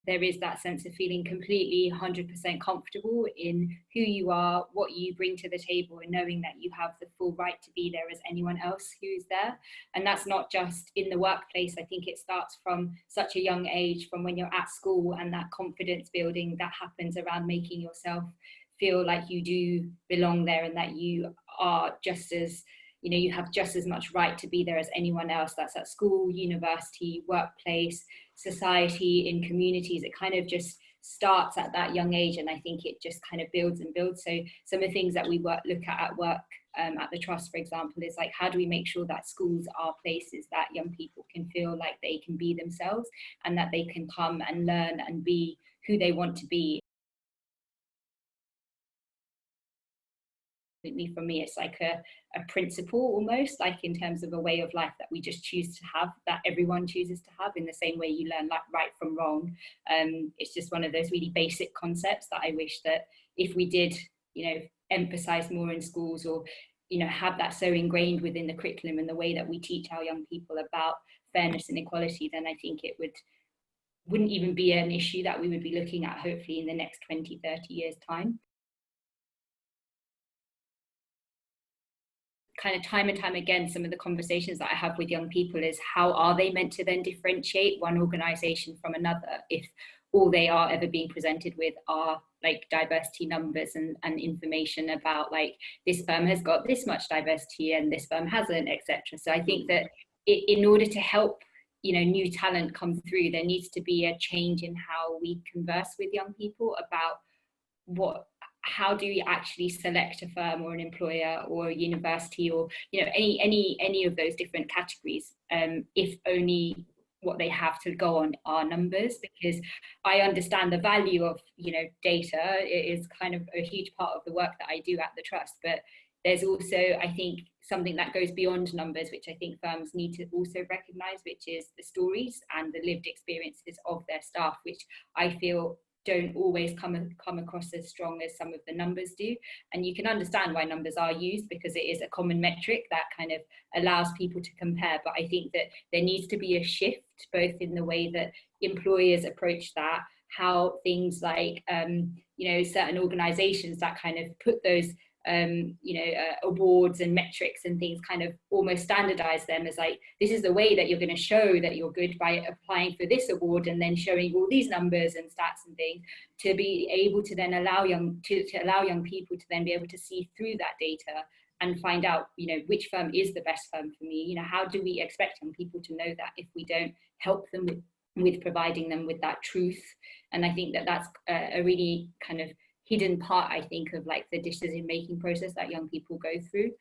there is that sense of feeling completely 100% comfortable in who you are, what you bring to the table, and knowing that you have the full right to be there as anyone else who's there. And that's not just in the workplace. I think it starts from such a young age, from when you're at school, and that confidence building that happens around making yourself feel like you do belong there, and that you are just as, you have just as much right to be there as anyone else. That's at school, university, workplace, society, in communities. It kind of just starts at that young age, and I think it just kind of builds and builds. So some of the things that we look at work, at the trust, for example, is like, how do we make sure that schools are places that young people can feel like they can be themselves, and that they can come and learn and be who they want to be. For me, it's like a principle, almost like in terms of a way of life that we just choose to have, that everyone chooses to have, in the same way you learn like right from wrong. It's just one of those really basic concepts that I wish that if we did, emphasize more in schools, or have that so ingrained within the curriculum and the way that we teach our young people about fairness and equality, then I think it wouldn't even be an issue that we would be looking at, hopefully, in the next 20-30 years time. Kind of time and time again, some of the conversations that I have with young people is, how are they meant to then differentiate one organization from another if all they are ever being presented with are like diversity numbers and information about like, this firm has got this much diversity and this firm hasn't, etc. So I think that in order to help new talent come through, there needs to be a change in how we converse with young people about how do you actually select a firm or an employer or a university, or any of those different categories, if only what they have to go on are numbers. Because I understand the value of data. It is kind of a huge part of the work that I do at the trust, but there's also, I think, something that goes beyond numbers, which I think firms need to also recognize, which is the stories and the lived experiences of their staff, which I feel don't always come across as strong as some of the numbers do. And you can understand why numbers are used, because it is a common metric that kind of allows people to compare. But I think that there needs to be a shift, both in the way that employers approach that, how things like certain organizations that kind of put those awards and metrics and things, kind of almost standardize them as like, this is the way that you're going to show that you're good, by applying for this award and then showing all these numbers and stats and things, to be able to then allow young people to then be able to see through that data and find out which firm is the best firm for me. How do we expect young people to know that if we don't help them with providing them with that truth? And I think that that's a really kind of hidden part, I think, of like the decision making process that young people go through.